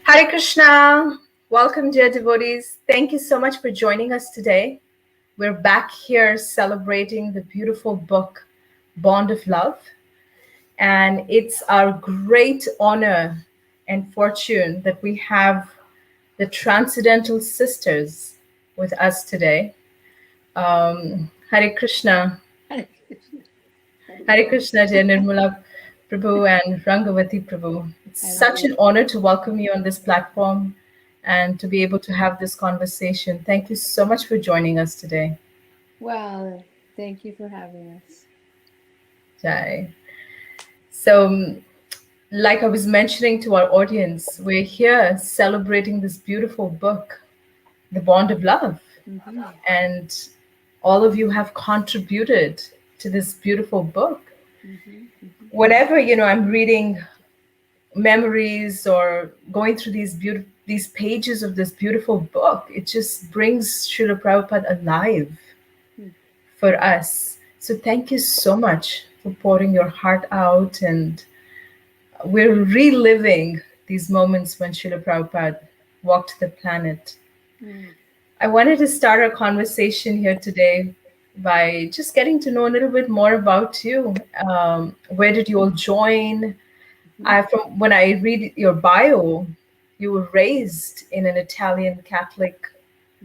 Hare Krishna. Welcome, dear devotees. Thank you so much for joining us today. We're back here celebrating the beautiful book, Bond of Love. And it's our great honor and fortune that we have the Transcendental Sisters with us today. Hare Krishna. Hare Krishna. Hare Krishna, dear Nirmala Prabhu and Rangavati Prabhu. It's such Hare an honor to welcome you on this platform and to be able to have this conversation. Thank you so much for joining us today. Well, thank you for having us. Jai. So, like I was mentioning to our audience, we're here celebrating this beautiful book, The Bond of Love. Mm-hmm. And all of you have contributed to this beautiful book. Mm-hmm. Mm-hmm. Whenever, I'm reading memories or going through these pages of this beautiful book, it just brings Srila Prabhupada alive Mm. for us. So thank you so much for pouring your heart out, and we're reliving these moments when Srila Prabhupada walked the planet. Mm. I wanted to start our conversation here today by just getting to know a little bit more about you. Where did you all join? Mm-hmm. From when I read your bio, you were raised in an Italian Catholic,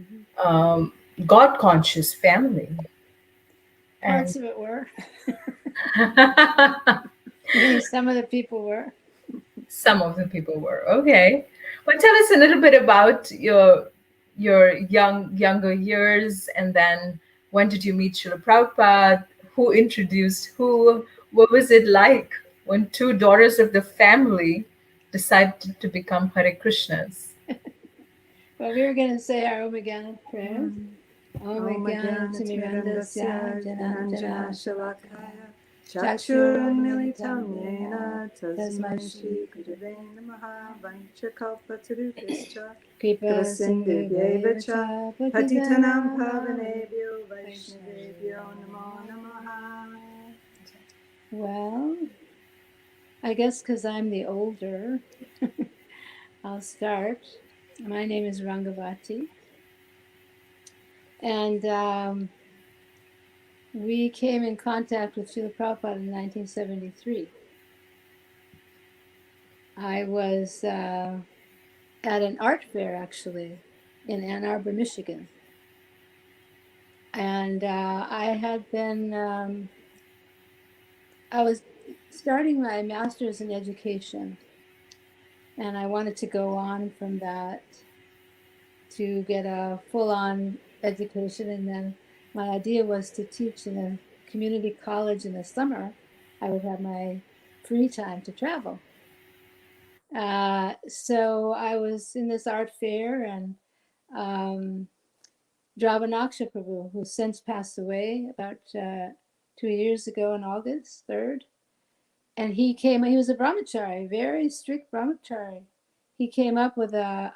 Mm-hmm. um, God conscious family, and Parts of it were. Maybe some of the people were. some of the people were okay. But tell us a little bit about your younger years, and then when did you meet Srila Prabhupada? Who introduced who? What was it like when two daughters of the family decided to become Hare Krishnas? Well, we were going to say our Om Again prayers. Om Om Again Jnanatirandasya Timirandasya Jananjana Jananjana Shalakaya Chakshurunmilitam Chakshurunmilitam Yena Yena Tasmai Tasmai Shri Shri Gurave Namaha Vanchakalpatarubhishcha Kripa Sindhu Kripasindhubhyevacha Devacha Patitanam Patitanam Pavanebhyo Vaishnavebhyo Vaishnavebhyo Namo Namaha. Well, I guess because I'm the older, I'll start. My name is Rangavati, and we came in contact with Srila Prabhupada in 1973. I was at an art fair, actually, in Ann Arbor, Michigan. And I had been, I was starting my master's in education, and I wanted to go on from that to get a full-on education. And then my idea was to teach in a community college in the summer. I would have my free time to travel. So I was in this art fair, and um, Drabanaksha Prabhu, who since passed away about 2 years ago on August 3rd, and he was a brahmachari, very strict brahmachari. He came up with a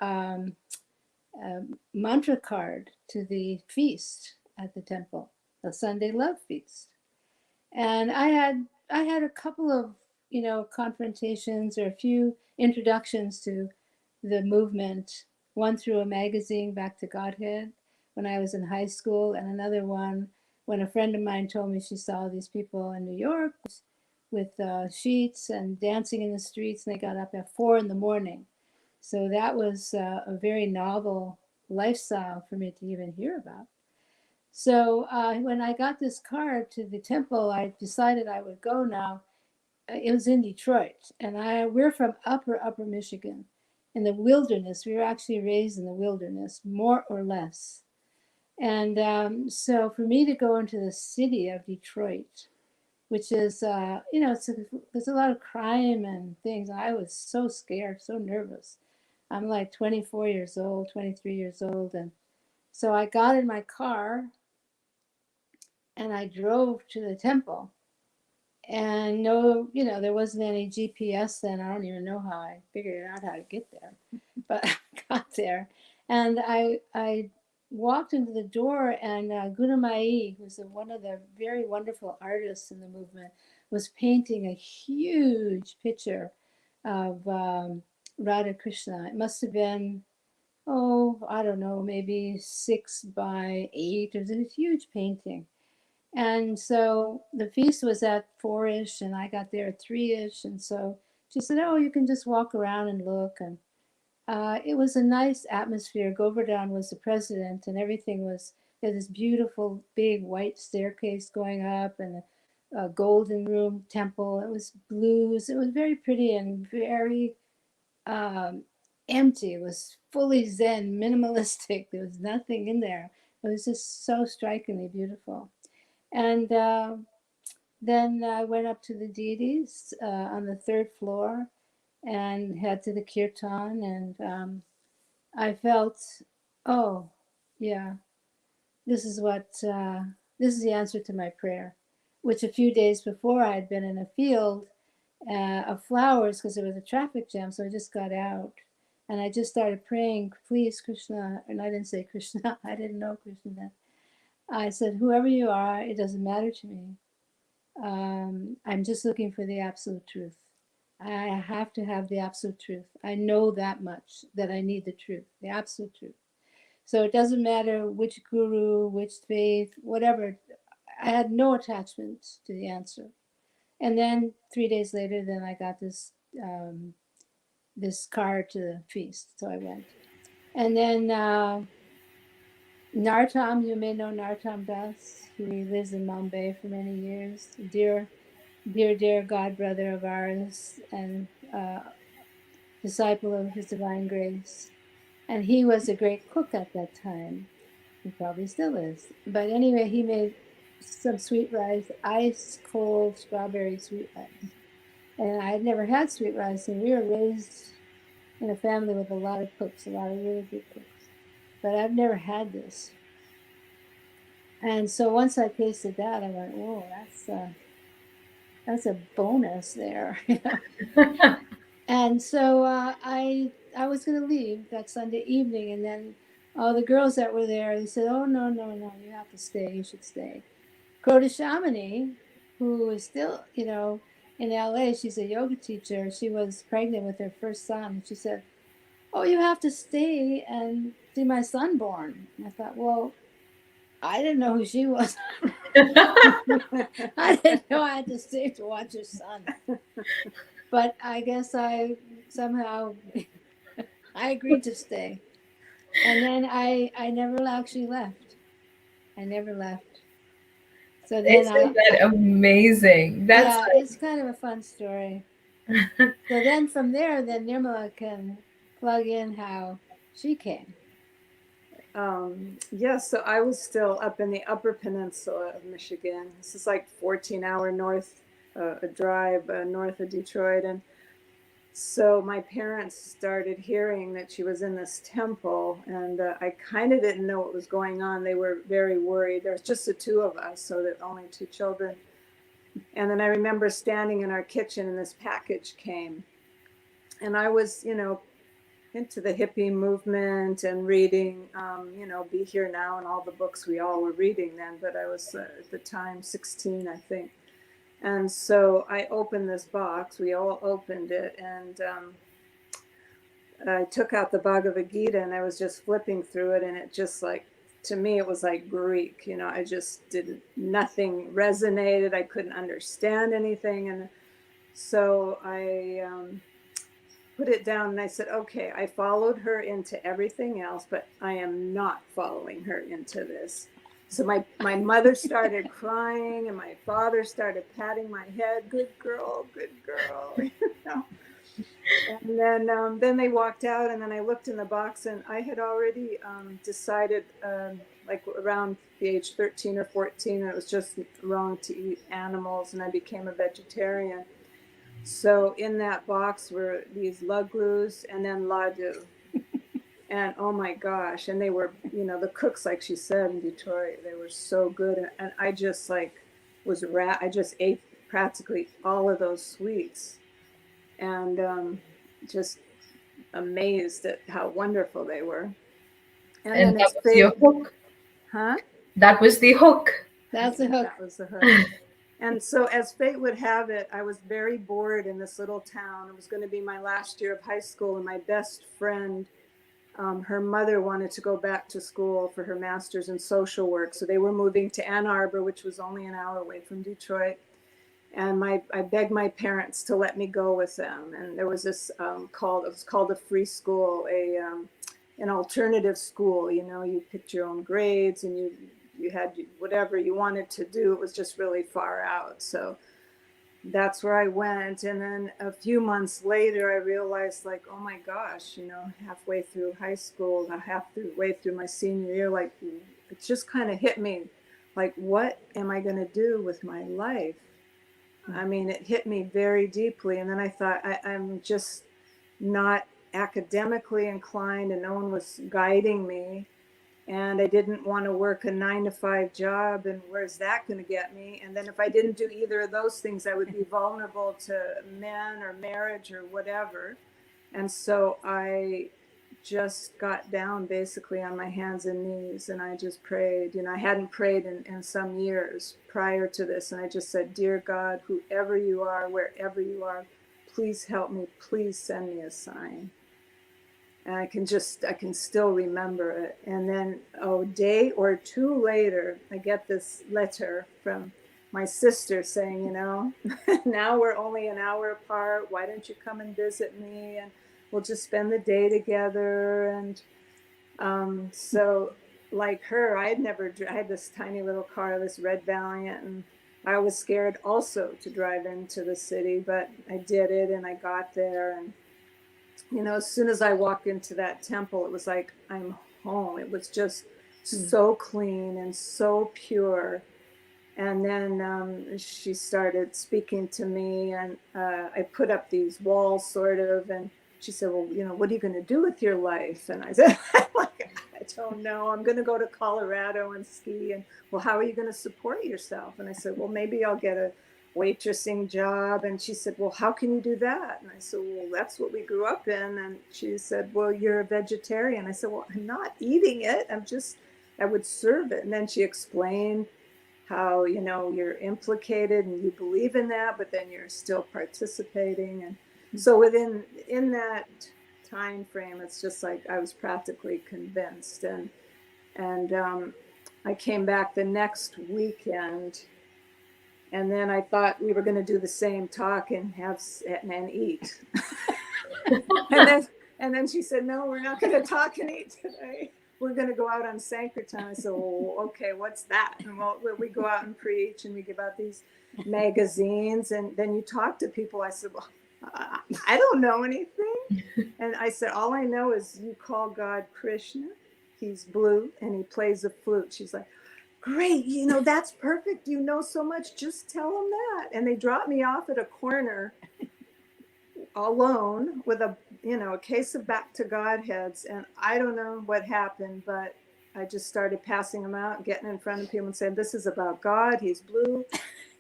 mantra card to the feast at the temple, the Sunday Love Feast. And I had a couple of confrontations or a few introductions to the movement. One through a magazine, Back to Godhead, when I was in high school, and another one when a friend of mine told me she saw these people in New York with sheets and dancing in the streets, and they got up at 4 in the morning. So that was a very novel lifestyle for me to even hear about. So when I got this card to the temple, I decided I would go now. It was in Detroit, and we're from upper Michigan, in the wilderness. We were actually raised in the wilderness, more or less. And so for me to go into the city of Detroit, which is, there's a lot of crime and things. I was so scared, so nervous. I'm like 24 years old, 23 years old. And so I got in my car and I drove to the temple. And no, there wasn't any GPS then. I don't even know how I figured out how to get there, but I got there. And I walked into the door, and Gunamai, who's one of the very wonderful artists in the movement, was painting a huge picture of Radha Krishna. It must have been, oh, I don't know, maybe 6 by 8. It was a huge painting. And so the feast was at 4-ish, and I got there at 3-ish. And so she said, oh, you can just walk around and look. And it was a nice atmosphere. Govardhan was the president, and everything was, there this beautiful big white staircase going up, and a golden room temple. It was blues. It was very pretty and very um, empty. It was fully Zen, minimalistic. There was nothing in there. It was just so strikingly beautiful. And then I went up to the deities on the 3rd floor and head to the kirtan. And I felt, oh, yeah, this is what, this is the answer to my prayer, which a few days before I had been in a field of flowers because there was a traffic jam. So I just got out and I just started praying, please, Krishna. And I didn't say Krishna, I didn't know Krishna then. I said, whoever you are, it doesn't matter to me. I'm just looking for the absolute truth. I have to have the absolute truth. I know that much, that I need the truth, the absolute truth. So it doesn't matter which guru, which faith, whatever. I had no attachment to the answer. And then 3 days later, then I got this card to the feast, so I went. And then Nartam, you may know Nartam Das. He lives in Mumbai for many years. Dear God brother of ours, and disciple of His Divine Grace. And he was a great cook at that time. He probably still is. But anyway, he made some sweet rice, ice cold strawberry sweet rice. And I had never had sweet rice, and we were raised in a family with a lot of cooks, a lot of really good cooks. But I've never had this. And so once I tasted that, I went, "Whoa, that's a bonus there." And so I was going to leave that Sunday evening, and then all the girls that were there, they said, "Oh no, you have to stay. You should stay." Krota Shamini, who is still, in LA, she's a yoga teacher. She was pregnant with her first son, and she said, "Oh, you have to stay and see my son born." And I thought, well, I didn't know who she was. I didn't know I had to stay to watch her son. But I guess I somehow I agreed to stay. And then I never actually left. I never left. So then Isn't that amazing? That's yeah, it's kind of a fun story. So then from there, then Nirmala can plug in how she came. Yes, so I was still up in the Upper Peninsula of Michigan. This is like 14-hour north a drive north of Detroit, and so my parents started hearing that she was in this temple, and I kind of didn't know what was going on. They were very worried. There was just the two of us, so that only 2 children. And then I remember standing in our kitchen, and this package came, and I was, into the hippie movement and reading, Be Here Now and all the books we all were reading then. But I was at the time 16, I think. And so I opened this box. We all opened it, and I took out the Bhagavad Gita, and I was just flipping through it, and it just to me, it was like Greek. I just didn't, nothing resonated. I couldn't understand anything. And so I put it down, and I said, okay, I followed her into everything else, but I am not following her into this. So my mother started crying, and my father started patting my head. Good girl, good girl. And then they walked out, and then I looked in the box, and I had already decided, like around the age 13 or 14, it was just wrong to eat animals, and I became a vegetarian. So in that box were these laglus and then ladu. And oh my gosh, and they were, the cooks, like she said, in Detroit, they were so good. And I just I just ate practically all of those sweets, and just amazed at how wonderful they were. And and then that it's was your hook. huh? That was the hook. That's a hook. That was the hook. And so, as fate would have it, I was very bored in this little town. It was going to be my last year of high school, and my best friend, her mother wanted to go back to school for her master's in social work. So they were moving to Ann Arbor, which was only an hour away from Detroit. And I begged my parents to let me go with them. And there was this it was called a free school, an alternative school. You know, you picked your own grades and you had whatever you wanted to do. It was just really far out. So that's where I went. And then a few months later, I realized, like, oh my gosh, you know, halfway through high school, halfway through my senior year, like, it just kind of hit me, like, what am I going to do with my life? I mean, it hit me very deeply. And then I thought, I'm just not academically inclined, and no one was guiding me. And I didn't want to work a 9-to-5 job. And where's that going to get me? And then if I didn't do either of those things, I would be vulnerable to men or marriage or whatever. And so I just got down basically on my hands and knees, and I just prayed. You know, I hadn't prayed in some years prior to this. And I just said, dear God, whoever you are, wherever you are, please help me. Please send me a sign. And I can still remember it. And then a day or two later, I get this letter from my sister saying, you know, now we're only an hour apart. Why don't you come and visit me? And we'll just spend the day together. And so like her, I had this tiny little car, this red Valiant, and I was scared also to drive into the city, but I did it, and I got there. And you know, as soon as I walked into that temple, it was like, I'm home. It was just so clean and so pure. And then she started speaking to me, and I put up these walls sort of, and she said, well, you know, what are you going to do with your life? And I said, like, I don't know. I'm going to go to Colorado and ski. And, well, how are you going to support yourself? And I said, well, maybe I'll get a waitressing job. And she said, well, how can you do that? And I said, well, that's what we grew up in. And she said, well, you're a vegetarian. I said, well, I'm not eating it. I would serve it. And then she explained how, you know, you're implicated and you believe in that, but then you're still participating. And so in that time frame, it's just like I was practically convinced. And I came back the next weekend. And then I thought we were going to do the same talk and and eat. and then she said, no, we're not going to talk and eat today. We're going to go out on Sankirtan. I said, well, okay, what's that? And we go out and preach, and we give out these magazines, and then you talk to people. I said, well, I don't know anything. And I said, all I know is you call God Krishna. He's blue and he plays a flute. She's like, great, you know, that's perfect. You know so much. Just tell them that. And they dropped me off at a corner alone with a case of Back to God heads. And I don't know what happened, but I just started passing them out, getting in front of people and saying, this is about God. He's blue.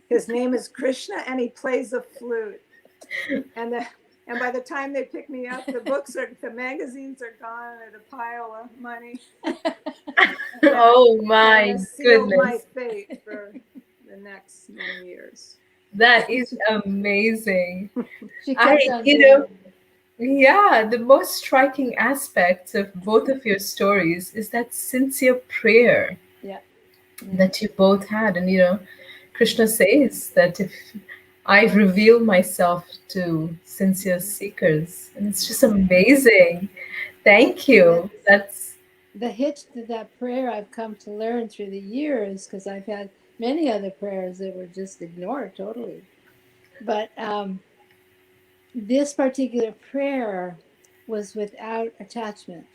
His name is Krishna, and he plays a flute. And by the time they pick me up, the magazines are gone at a pile of money. Oh my sealed goodness. my fate for the next many years. That is amazing. She kept on doing it. Yeah, the most striking aspect of both of your stories is that sincere prayer Yeah. that you both had. And, you know, Krishna says that if I reveal myself to sincere seekers, and it's just amazing. Thank you. That's The hitch to that prayer I've come to learn through the years, because I've had many other prayers that were just ignored totally. But this particular prayer was without attachment.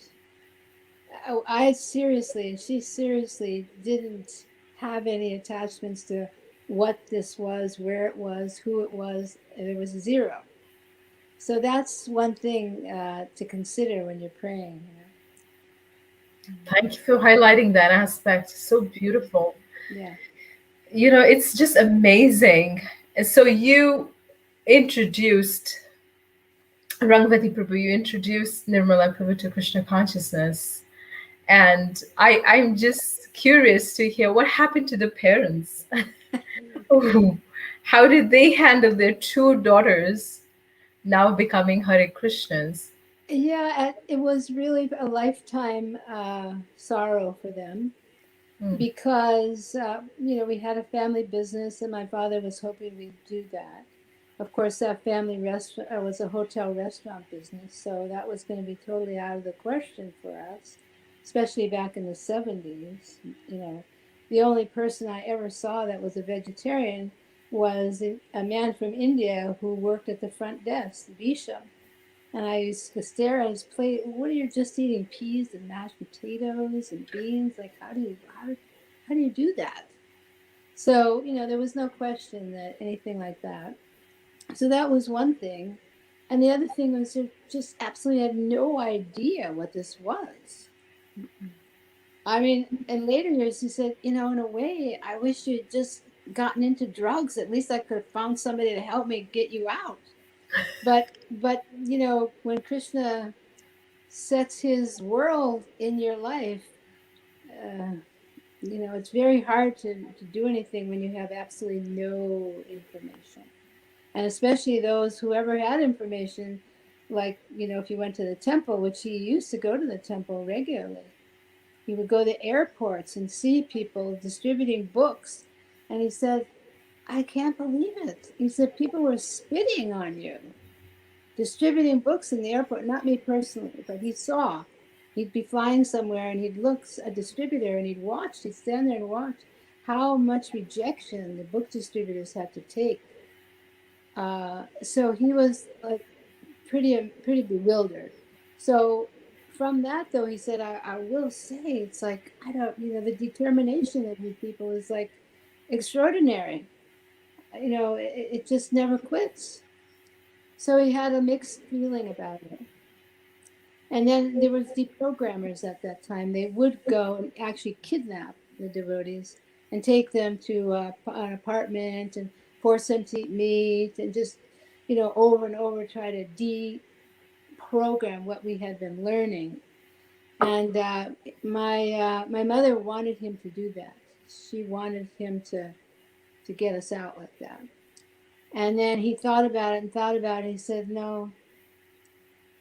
She seriously didn't have any attachments to what this was, where it was, who it was. There was zero. So that's one thing to consider when you're praying. Thank you for highlighting that aspect. So beautiful. Yeah. You know, it's just amazing. And so you introduced Rangavati Prabhu, you introduced Nirmala Prabhu to Krishna consciousness. And I'm just curious to hear what happened to the parents. How did they handle their two daughters now becoming Hare Krishnas? Yeah, it was really a lifetime sorrow for them Mm. because we had a family business, and my father was hoping we'd do that. Of course, that family restaurant was a hotel restaurant business, so that was going to be totally out of the question for us, especially back in the 70s. The only person I ever saw that was a vegetarian was a man from India who worked at the front desk, Bisham. And I used to stare at his plate. What are you just eating? Peas and mashed potatoes and beans? Like, how do you do that? So, there was no question that anything like that. So that was one thing. And the other thing was just absolutely had no idea what this was. I mean, in later years, he said, in a way, I wish you'd just gotten into drugs. At least I could have found somebody to help me get you out. But when Krishna sets his world in your life, uh, it's very hard to do anything when you have absolutely no information. And especially whoever had information, like, if you went to the temple, which he used to go to the temple regularly, he would go to airports and see people distributing books. And he said, I can't believe it. He said, people were spitting on you distributing books in the airport, not me personally, but he saw. He'd be flying somewhere and he'd look a distributor and he'd stand there and watch how much rejection the book distributors had to take. So he was like pretty bewildered. So from that though, he said, I will say it's like, I don't, the determination of these people is like extraordinary. It just never quits. So he had a mixed feeling about it. And then there was deprogrammers at that time. They would go and actually kidnap the devotees and take them to an apartment and force them to eat meat and just, over and over try to deprogram what we had been learning. And my mother wanted him to do that. She wanted him to get us out like that. And then he thought about it and thought about it. He said, no.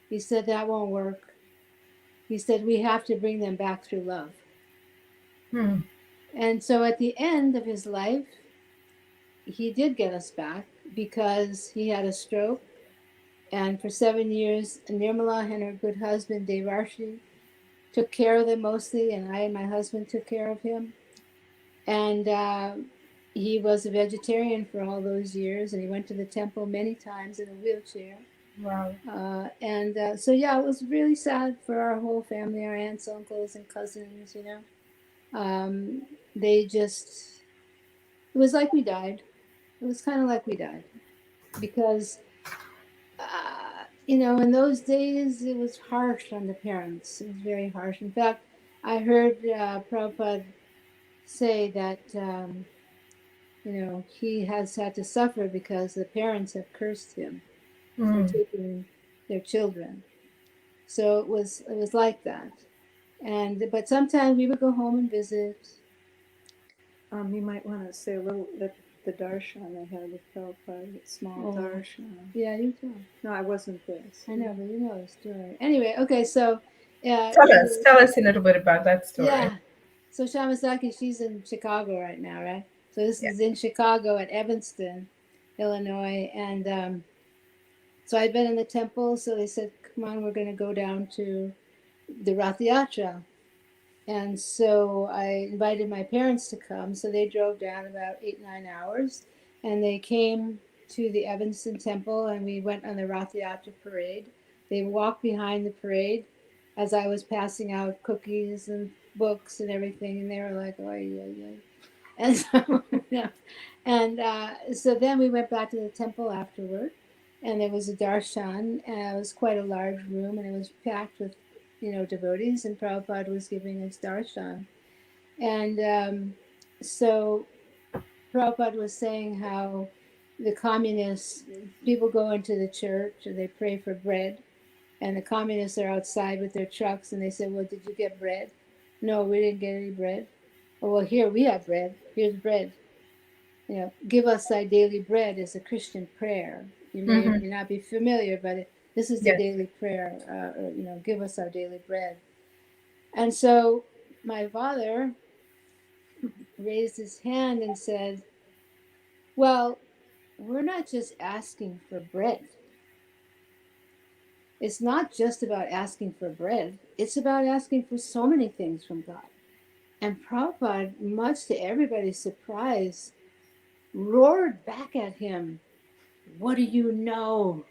He said, that won't work. He said, we have to bring them back through love. Hmm. And so at the end of his life, he did get us back because he had a stroke. And for 7 years, Nirmala and her good husband, Devarshi, took care of them mostly. And I and my husband took care of him. And he was a vegetarian for all those years. And he went to the temple many times in a wheelchair. Wow. So, yeah, it was really sad for our whole family, our aunts, uncles, and cousins, They just, it was like we died. It was kind of like we died because, in those days, it was harsh on the parents. It was very harsh. In fact, I heard Prabhupada say that, he has had to suffer because the parents have cursed him for Hmm. taking their children. So it was like that. But sometimes we would go home and visit. You might want to say a little that the darshan they had with Prabhupada, that small Oh, darshan. yeah, you too. No, I wasn't there. I know, but you know the story. Anyway, okay, so Tell us a little bit about that story. yeah. So Shamasaki, she's in Chicago right now, right? So this Yeah. is in Chicago at Evanston, Illinois, and so I'd been in the temple. So they said, "Come on, we're going to go down to the Rath Yatra." And so I invited my parents to come. So they drove down about 8-9 hours, and they came to the Evanston Temple, and we went on the Rath Yatra parade. They walked behind the parade as I was passing out cookies and books and everything, and they were like, "Oh, yeah, yeah." And so, yeah. And so then we went back to the temple afterward, and there was a darshan, and it was quite a large room, and it was packed with, devotees, and Prabhupada was giving us darshan. And so Prabhupada was saying how the communists, people go into the church and they pray for bread, and the communists are outside with their trucks, and they said, "Well, did you get bread?" "No, we didn't get any bread." "Oh, well, here we have bread. Here's bread." give us thy daily bread is a Christian prayer. You may or Mm-hmm. may not be familiar, but this is the Yes. daily prayer. Give us our daily bread. And so my father raised his hand and said, "Well, we're not just asking for bread. It's not just about asking for bread. It's about asking for so many things from God." And Prabhupada, much to everybody's surprise, roared back at him, "What do you know?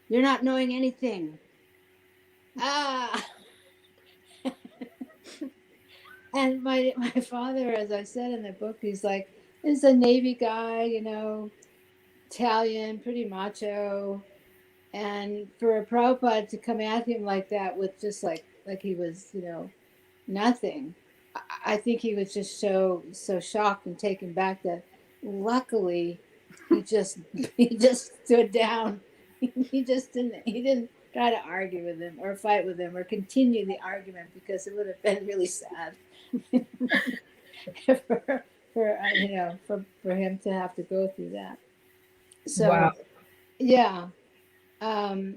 You're not knowing anything." Ah! And my father, as I said in the book, he's like, is a Navy guy, Italian, pretty macho. And for a Prabhupada to come at him like that with just like he was, nothing. I think he was just so shocked and taken back that luckily he just he just stood down. He didn't try to argue with him or fight with him or continue the argument because it would have been really sad for him to have to go through that. Wow. So yeah, um,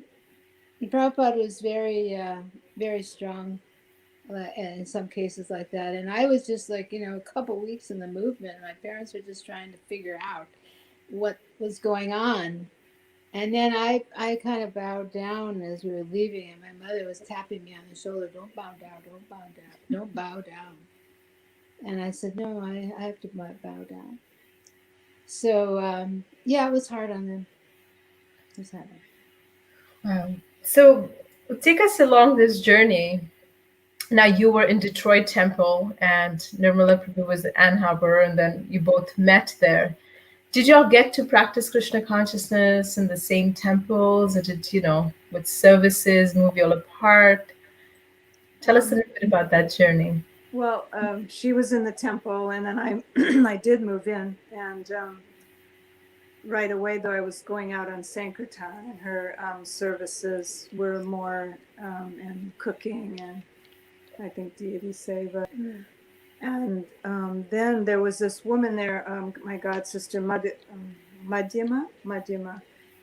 Prabhupada was very strong in some cases like that. And I was just like, a couple weeks in the movement. My parents were just trying to figure out what was going on. And then I kind of bowed down as we were leaving, and my mother was tapping me on the shoulder, "Don't bow down, don't bow down, don't bow down." And I said, "No, I have to bow down." So, yeah, it was hard on them. It was hard. Wow. So take us along this journey. Now you were in Detroit Temple and Nirmala Prabhu was at Ann Arbor, and then you both met there. Did y'all get to practice Krishna consciousness in the same temples? Or did, with services move y'all apart? Tell us a Um, little bit about that journey. well, she was in the temple, and then I I did move in, and right away though I was going out on Sankirtan, and her services were more in cooking and I think deity seva. Mm. And then there was this woman there, my god sister Madhyama,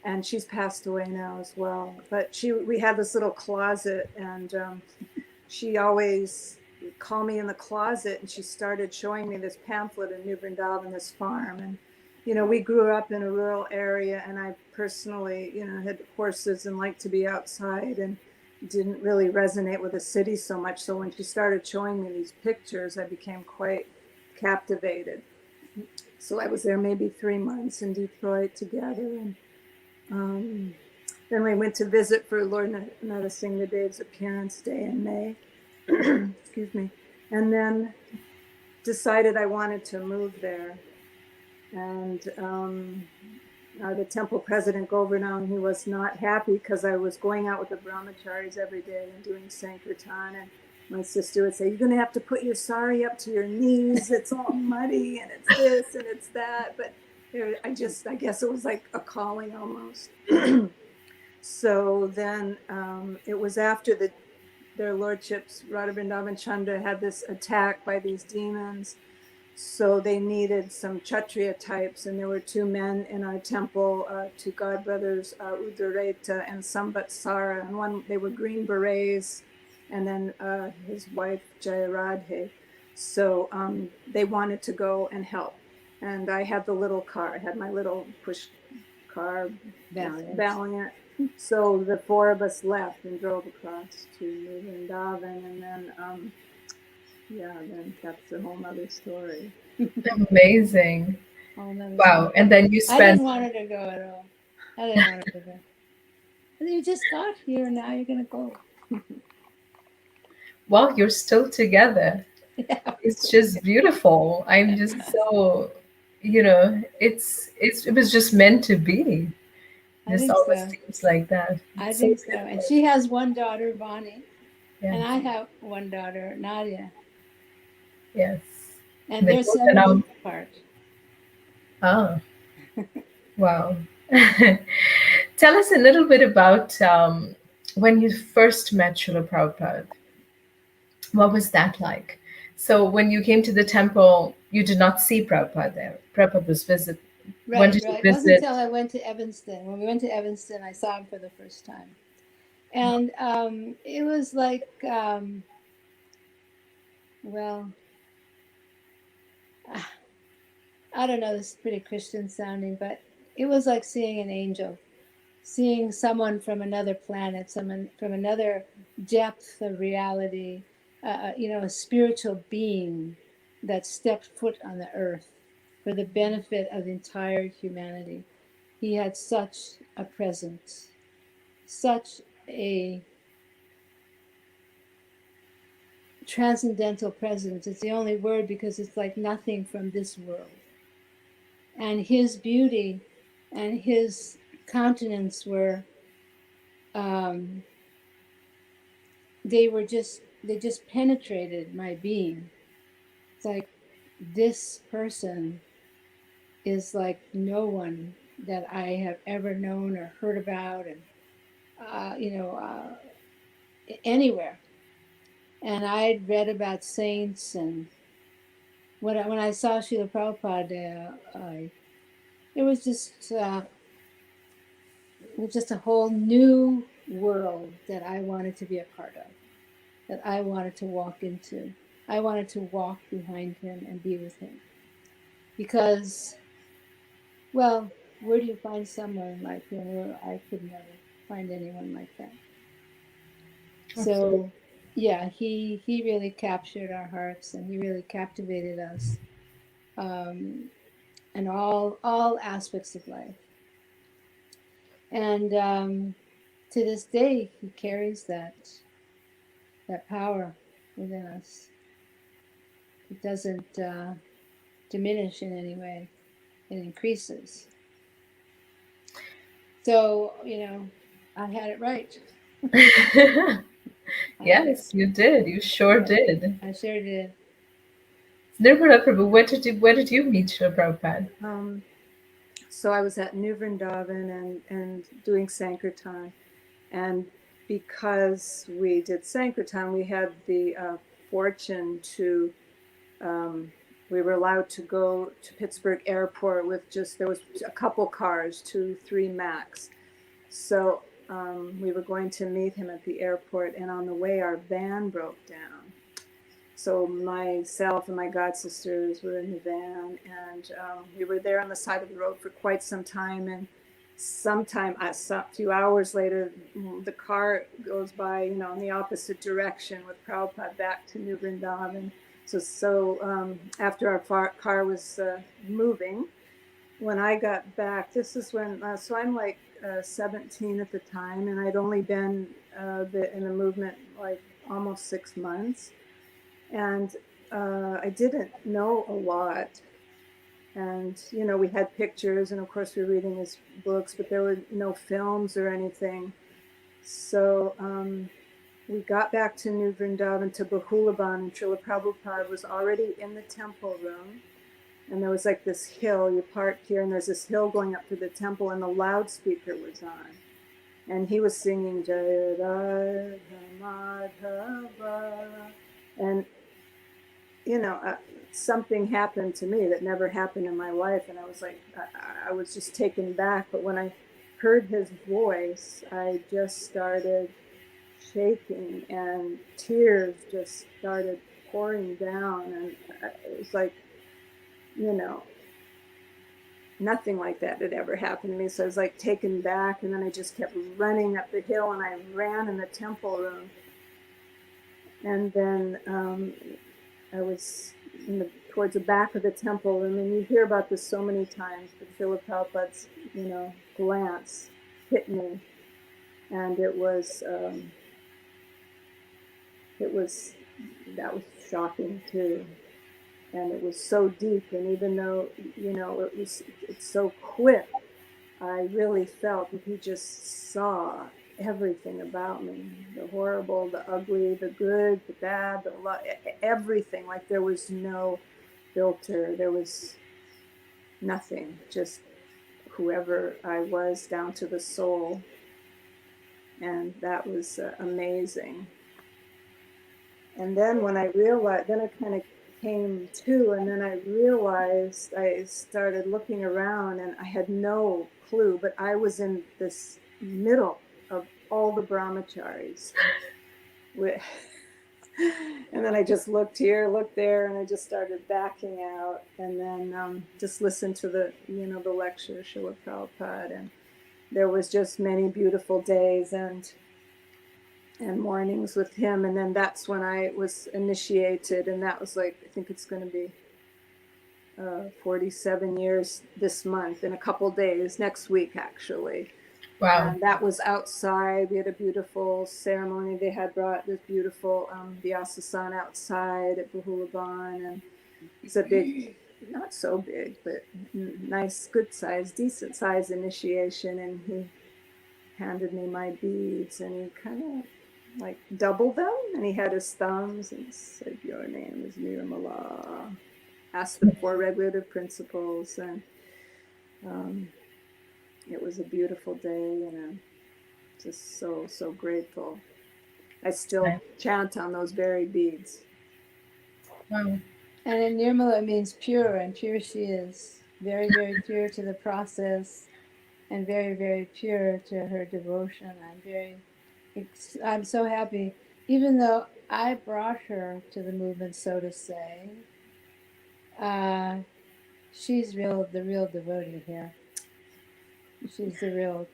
and she's passed away now as well. But we had this little closet, and she always called me in the closet, and she started showing me this pamphlet in New Vrindavan, this farm, and we grew up in a rural area, and I personally, had horses and liked to be outside, and didn't really resonate with the city so much. So when she started showing me these pictures, I became quite captivated. So I was there maybe 3 months in Detroit together. And then we went to visit for Lord Narasimha Dev's appearance day in May. Excuse me. And then decided I wanted to move there. And the temple president Govardhan, he was not happy because I was going out with the brahmacharis every day and doing Sankirtan. And my sister would say, "You're going to have to put your sari up to your knees. It's all muddy and it's this and it's that." But I guess it was like a calling almost. So then it was after their lordships, Radha Vrindavan Chandra, had this attack by these demons. So they needed some Kshatriya types, and there were two men in our temple, two godbrothers, Udareta and Sambatsara, and they were green berets, and then his wife Jayaradhe. So they wanted to go and help, and I had the little car. I had my little push car, Valiant. So the four of us left and drove across to Vrindavan, and then then that's a whole nother story. Amazing. Whole nother Wow. story. And then you I didn't spent, want her to go at all. I didn't want her to go. And you just got here, now you're gonna go. well, you're still together. Yeah. It's just beautiful. I'm just so, it was just meant to be. I This think always so. seems like that. I It's so think so. And beautiful. she has one daughter, Bonnie, and Yes, I have one daughter, Nadia, yes. and And they they're both are 7 years now, apart. ah, wow. Tell us a little bit about when you first met Srila Prabhupada. What was that like? So when you came to the temple, you did not see Prabhupada there. Prabhupada was visit. When Right, did you right. It wasn't visit? until I went to Evanston. When we went to Evanston, I saw him for the first time. And it was like, well, I don't know, this is pretty Christian sounding, but it was like seeing an angel, seeing someone from another planet, someone from another depth of reality, a spiritual being that stepped foot on the earth for the benefit of the entire humanity. He had such a presence, such a transcendental presence. It's the only word because it's like nothing from this world. And his beauty and his countenance were, um, they just penetrated my being. It's like this person is like no one that I have ever known or heard about, and anywhere. And I'd read about saints, and when I saw Srila Prabhupada, it was just it was just a whole new world that I wanted to be a part of, that I wanted to walk into. I wanted to walk behind him and be with him because, well, where do you find someone like him? Where I could never find anyone like that. Absolutely. So, yeah, he really captured our hearts and he really captivated us, um, in all aspects of life. And to this day, he carries that power within us. It doesn't diminish in any way; it increases. So I had it right. I had it. Yes, you did. You sure Yeah, did. I sure did. Nirmala Prabhu, where did you meet Srila Prabhupada? So I was at New Vrindavan and doing Sankirtan. And because we did Sankirtan, we had the fortune to, we were allowed to go to Pittsburgh Airport with there was a couple cars, 2, 3 max. So we were going to meet him at the airport, and on the way, our van broke down. So myself and my god sisters were in the van, and we were there on the side of the road for quite some time. And a few hours later, the car goes by, in the opposite direction with Prabhupada back to New Vrindavan. So after our car was moving, when I got back, this is when, so I'm like 17 at the time, and I'd only been in the movement like almost 6 months. And I didn't know a lot. And, we had pictures, and of course, we were reading his books, but there were no films or anything. So we got back to New Vrindavan to Bahulaban, and Srila Prabhupada was already in the temple room. And there was like this hill, you park here, and there's this hill going up to the temple, and the loudspeaker was on. And he was singing Jaya Radha Madhava. And something happened to me that never happened in my life. And I was like, I was just taken back. But when I heard his voice, I just started shaking, and tears just started pouring down. And it was like, nothing like that had ever happened to me. So I was like taken back. And then I just kept running up the hill, and I ran in the temple room. And then I was towards the back of the temple room, and you hear about this so many times, but Srila Prabhupada's, glance hit me, and it was that was shocking too, and it was so deep, and even though it's so quick, I really felt that he just saw everything about me, the horrible, the ugly, the good, the bad, everything. Like there was no filter, there was nothing, just whoever I was down to the soul. And that was amazing. And then when I realized, then I kind of came to, and then I realized, I started looking around and I had no clue, but I was in this middle of all the brahmacharis. And then I just looked here, looked there, and I just started backing out, and then just listened to the, the lecture, Srila Prabhupada, and there was just many beautiful days and mornings with him. And then that's when I was initiated, and that was like, I think it's going to be 47 years this month, in a couple days, next week actually. Wow. And that was outside. We had a beautiful ceremony. They had brought this beautiful Vyasa outside at Bahulaban, and it's a big, not so big, but nice, good size, decent size initiation. And he handed me my beads, and he kind of like doubled them, and he had his thumbs and said, "Your name is Nirmala." Asked the 4 regulative principles, and it was a beautiful day, and I'm just so grateful. I still chant on those buried beads. Wow. And in Nirmala, it means pure, and pure she is. Very, very pure to the process, and very, very pure to her devotion. I'm so happy, even though I brought her to the movement, so to say. She's the real devotee here. She's the real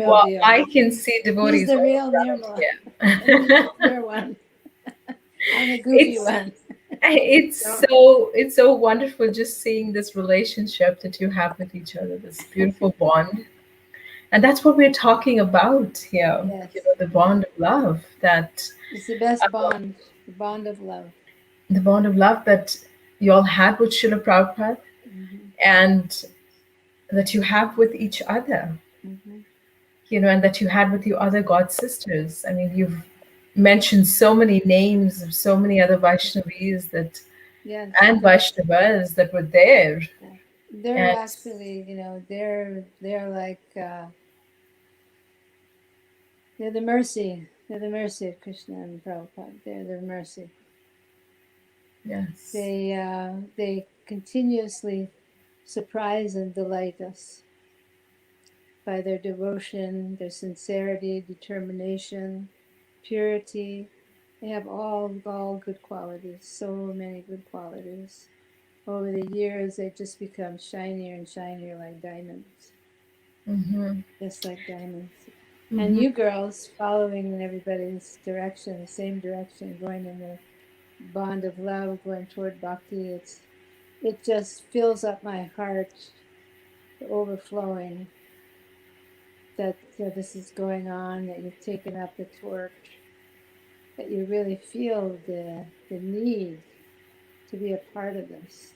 Well, deal. I can see She's devotees the all real around Nirmala. here. And you're one. I'm the goofy It's one. it's so wonderful just seeing this relationship that you have with each other, this beautiful bond. And that's what we're talking about here. Yes. The bond of love, that It's the best bond, the bond of love. the bond of love that you all had with Srila Prabhupada, Mm-hmm. and that you have with each other, Mm-hmm. and that you had with your other god sisters. I mean, you've mentioned so many names of so many other Vaishnavis that Yes. and Vaishnavas that were there. Yeah. They're And actually, they're like they're the mercy. They're the mercy of Krishna and Prabhupada. They're the mercy. yes. They continuously surprise and delight us by their devotion, their sincerity, determination, purity. They have all good qualities, so many good qualities. Over the years, they just become shinier and shinier like diamonds, Mm-hmm. just like diamonds. Mm-hmm. And you girls following in everybody's direction, the same direction, going in the bond of love, going toward bhakti. It just fills up my heart, overflowing, that this is going on, that you've taken up the torch, that you really feel the need to be a part of this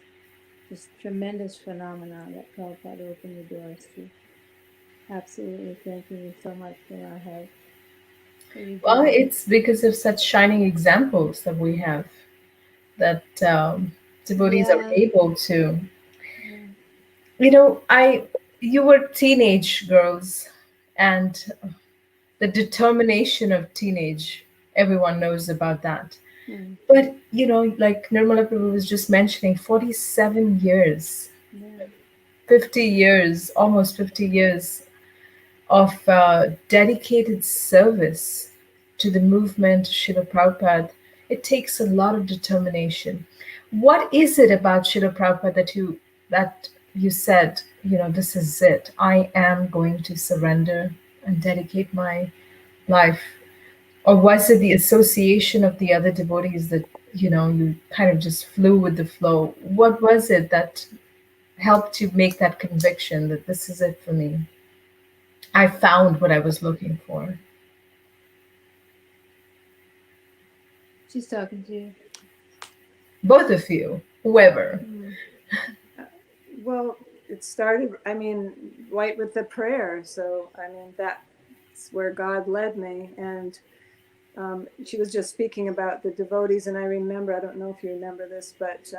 tremendous phenomenon that Prabhupada opened the doors to. Absolutely, thanking you so much from our heart. Well, it's because of such shining examples that we have, that devotees are able to. You were teenage girls, and the determination of teenage, everyone knows about that. Mm. But, like Nirmala Prabhu was just mentioning, 47 years, 50 years, almost 50 years of dedicated service to the movement, Srila Prabhupada. It takes a lot of determination. What is it about Srila Prabhupada that you said, this is it. I am going to surrender and dedicate my life? Or was it the association of the other devotees that, you kind of just flew with the flow? What was it that helped you make that conviction that this is it for me? I found what I was looking for. She's talking to you. Both of you, whoever. Well, it started, right with the prayer. So, that's where God led me. And she was just speaking about the devotees. And I remember, I don't know if you remember this, but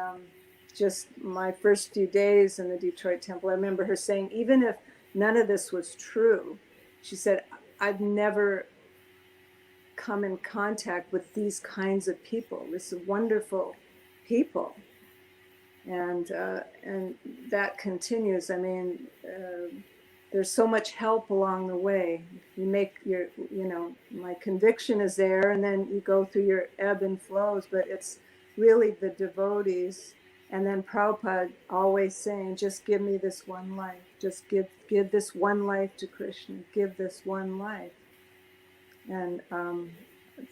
just my first few days in the Detroit temple, I remember her saying, even if none of this was true, she said, I've never come in contact with these kinds of people, this wonderful people, and that continues. I mean, there's so much help along the way. You make your, my conviction is there, and then you go through your ebb and flows, but it's really the devotees. And then Prabhupada always saying, just give me this one life. Just give this one life to Krishna. Give this one life. And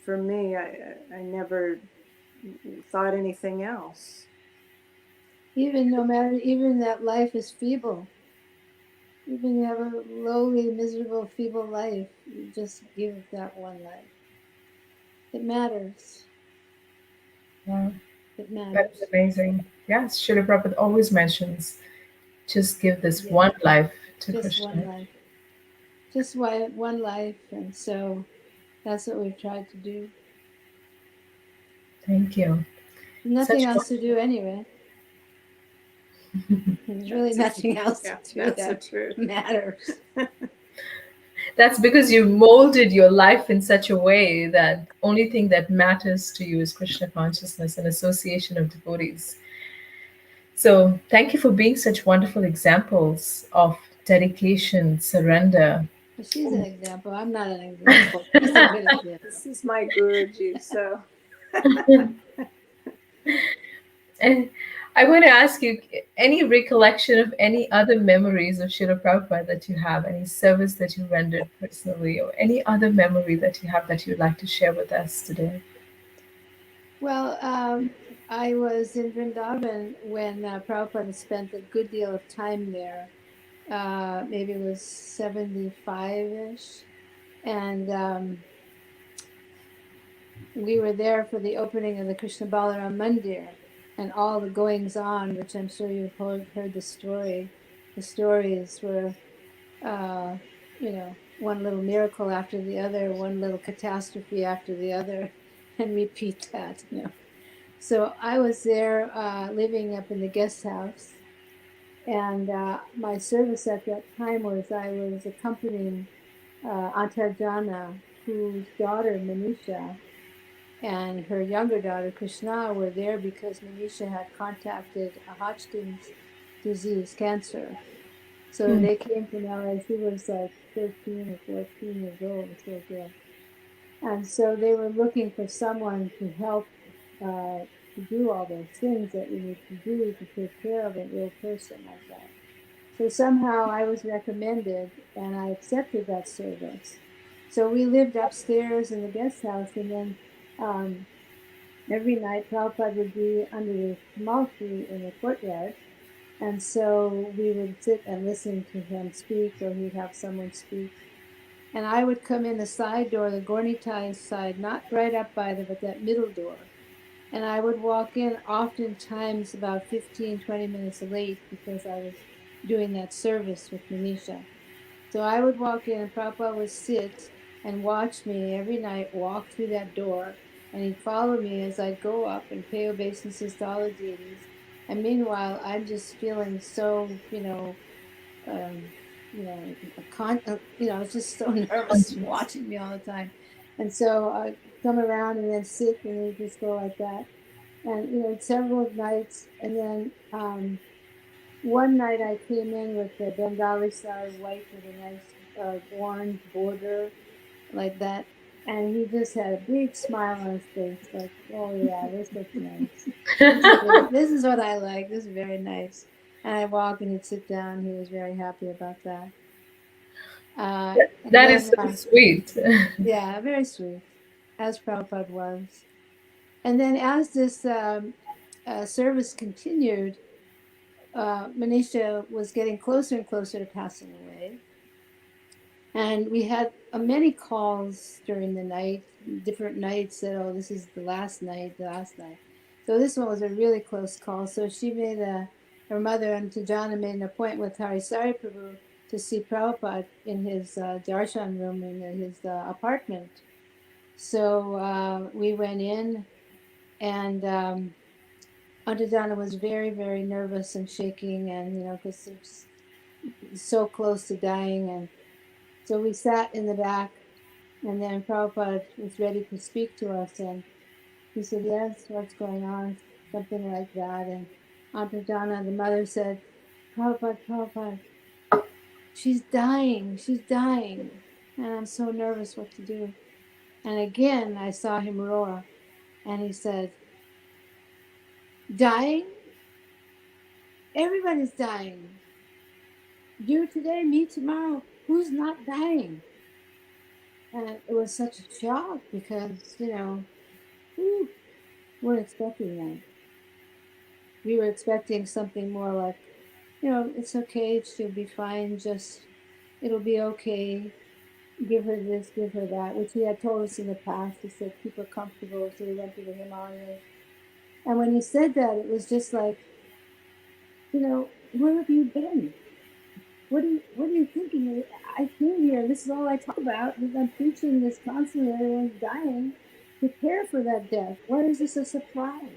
for me, I never thought anything else. Even no matter, even that life is feeble. Even you have a lowly, miserable, feeble life, you just give that one life. It matters. Wow, It that is matters. amazing. Yes, Srila Prabhupada always mentions just give this Yeah, one life to just one Krishna. life. Just one life. And so that's what we've tried to do. Thank you. Nothing Such else to do anyway. There's really nothing else Yeah, to do that's the that truth. matters. That's because you molded your life in such a way that only thing that matters to you is Krishna consciousness and association of devotees. So thank you for being such wonderful examples of dedication, surrender. She's an example. I'm not an example. She's a good example. This is my Guruji, so. And I want to ask you any recollection of any other memories of Srila Prabhupada that you have, any service that you rendered personally, or any other memory that you have that you'd like to share with us today? Well, I was in Vrindavan when Prabhupada spent a good deal of time there. Maybe it was 75-ish. And we were there for the opening of the Krishna Balaram Mandir and all the goings on, which I'm sure you've heard the story. The stories were, one little miracle after the other, one little catastrophe after the other, and repeat that. So I was there living up in the guest house, and my service at that time was I was accompanying Antarjana, whose daughter Manisha and her younger daughter Krishna were there because Manisha had contacted a Hodgkin's disease, cancer. So Hmm. they came from LA. She was like 13 or 14 years old, this little girl. And so they were looking for someone to help to do all those things that you need to do to take care of an ill person like that. So somehow I was recommended and I accepted that service. So we lived upstairs in the guest house, and then um, every night Prabhupada would be under the Kamal tree in the courtyard. And so we would sit and listen to him speak, or he'd have someone speak. And I would come in the side door, the Gornitai side, not right up by but that middle door. And I would walk in oftentimes about 15, 20 minutes late because I was doing that service with Manisha. So I would walk in and Prabhupada would sit and watch me every night walk through that door. And he'd follow me as I'd go up and pay obeisances to all the deities. And meanwhile, I'm just feeling so, um, I was just so nervous watching me all the time. And so I'd come around and then sit and we'd just go like that. And, several nights. And then one night I came in with the Bengali sari white with a nice orange border like that. And he just had a big smile on his face, like, oh yeah, this looks nice. This is what I like. This is very nice. And I walk and he'd sit down. He was very happy about that. And That is then, so sweet. yeah, very sweet, as Prabhupada was. And then as this service continued, Manisha was getting closer and closer to passing away. And we had many calls during the night, different nights that, oh, this is the last night, the last night. So this one was a really close call. So she made her mother and Tajana made an appointment with Harisari Prabhu to see Prabhupada in his darshan room in his apartment. So we went in, and Antajana was very, very nervous and shaking, and because so close to dying, and so we sat in the back, And then Prabhupada was ready to speak to us, and he said, yes, what's going on? Something like that. And Aunt Donna, the mother, said, Prabhupada, Prabhupada, she's dying, she's dying. And I'm so nervous what to do. And again, I saw him roar, and he said, dying? Everybody's dying. You today, me tomorrow. Who's not dying? And it was such a shock because, whew, we're expecting that. We were expecting something more like, it's okay, she'll be fine, just, it'll be okay. Give her this, give her that, which he had told us in the past. He said, keep her comfortable. So we went to the Himalayas. And when he said that, it was just like, where have you been? What are you thinking? I came here. This is all I talk about. I'm preaching this constantly. Everyone's dying. Prepare for that death. Why is this a surprise?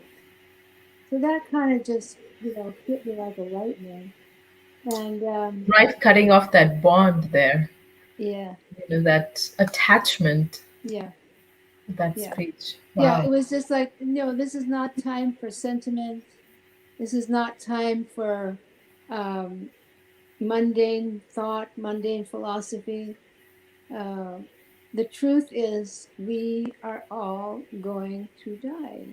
So that kind of just, hit me like a lightning. And Right, cutting off that bond there, yeah, that attachment, yeah, that yeah. speech. Yeah, Wow. it was just like, no, this is not time for sentiment. This is not time for um, mundane thought, mundane philosophy. Uh, the truth is, we are all going to die.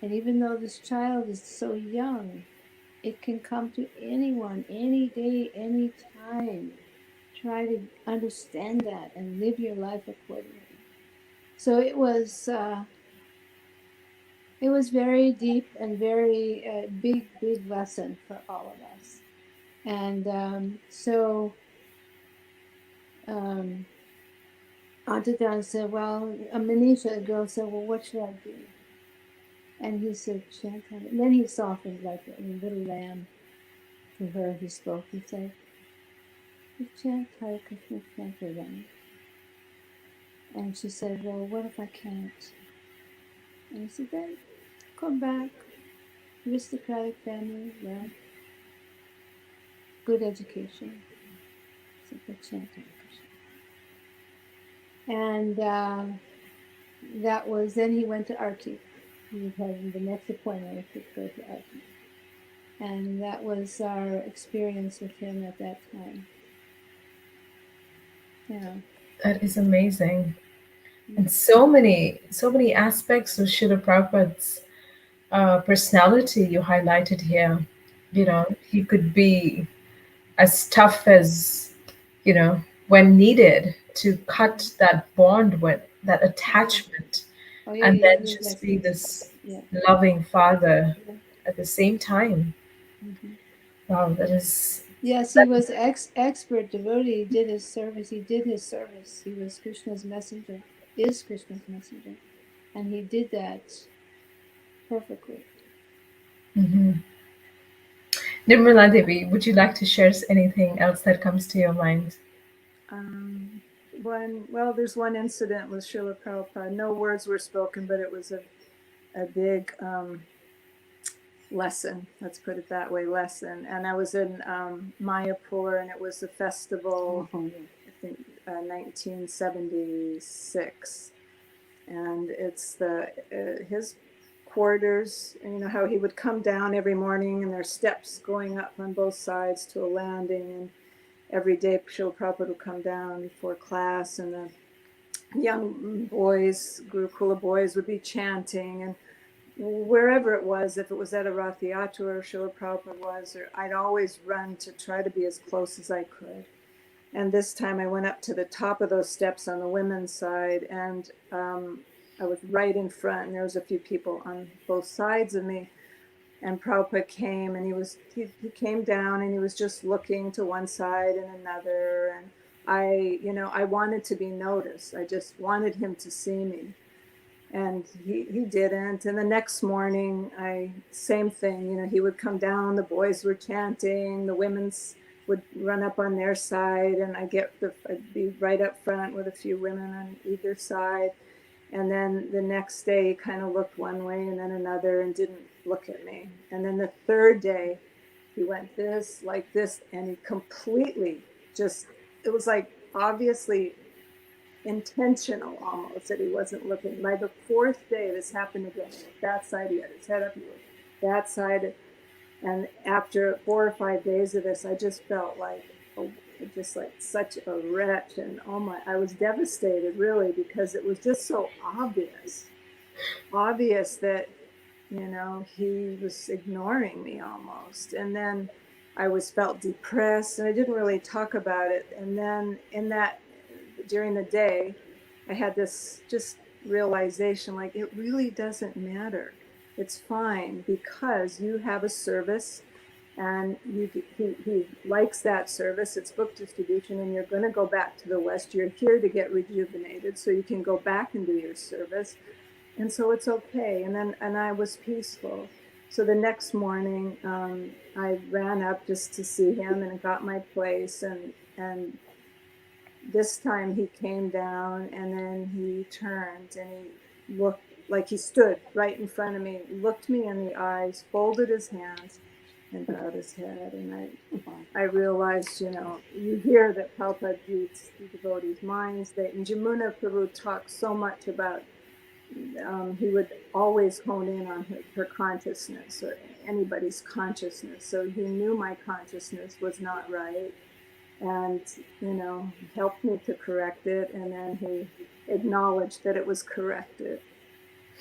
And even though this child is so young, it can come to anyone, any day, any time. Try to understand that and live your life accordingly. So it was very deep and very big lesson for all of us. And um, Auntie Don said, well, Manisha, the girl, said, well, what should I do? And he said, chant Hare. And then he softened like a little lamb to her. He spoke. He said, chant Hare Krishna, chant Hare Rama. And she said, well, what if I can't? And he said, then come back. Aristocratic family, wealth, good education. So but chant Hare Krishna. And that was, then he went to Arti. He was having the next appointment was to go to Arti. And that was our experience with him at that time. Yeah. That is amazing. And Mm. so many aspects of Srila Prabhupada's personality you highlighted here. He could be as tough as, when needed to cut that bond with that Oh yeah. attachment, Oh yeah. and then He was just like be this. this Yeah. loving father Yeah. at the same time. Mm-hmm. Wow, that is Yes, he that. was expert devotee. He did his service. He did his service. He was Krishna's messenger. Is Krishna's messenger, and he did that perfectly. Mhm. Nirmala Devi, would you like to share anything else that comes to your mind? There's one incident with Srila Prabhupada. No words were spoken, but it was a big lesson. Let's put it that way, lesson. And I was in Mayapur, and it was a festival, Oh yeah. I think 1976. And it's his quarters. And you know how he would come down every morning, and there's steps going up on both sides to a landing. And every day, Srila Prabhupada would come down before class, and the young boys, Gurukula boys, would be chanting. And wherever it was, if it was at a Rath Yatra or Srila Prabhupada was, or I'd always run to try to be as close as I could. And this time I went up to the top of those steps on the women's side, and I was right in front, and there was a few people on both sides of me. And Prabhupada came, and he came down, and he was just looking to one side and another. And I wanted to be noticed. I just wanted him to see me. And he didn't. And the next morning, same thing, he would come down, the boys were chanting, the women's would run up on their side, and I'd be right up front with a few women on either side. And then the next day he kind of looked one way and then another and didn't look at me. And then the third day he went this, like this, and he completely just, it was like obviously intentional almost that he wasn't looking. By the fourth day, this happened again. That side, he had his head up, he looked that side. And after 4 or 5 days of this, I just felt like, just like such a wretch. And oh my, I was devastated really, because it was just so obvious that, he was ignoring me almost. And then I felt depressed, and I didn't really talk about it. And then during the day, I had this just realization, like, it really doesn't matter. It's fine, because you have a service, and he likes that service. It's book distribution, and you're going to go back to the West. You're here to get rejuvenated, so you can go back and do your service. And so it's okay. And I was peaceful. So the next morning, I ran up just to see him and got my place. And this time he came down, and then he turned and he looked, like he stood right in front of me, looked me in the eyes, folded his hands, and bowed his head. And I realized, you hear that Prabhupada reads the devotees' minds. That Jamuna Prabhu talks so much about, he would always hone in on her consciousness, or anybody's consciousness. So he knew my consciousness was not right, and helped me to correct it, and then he acknowledged that it was corrected.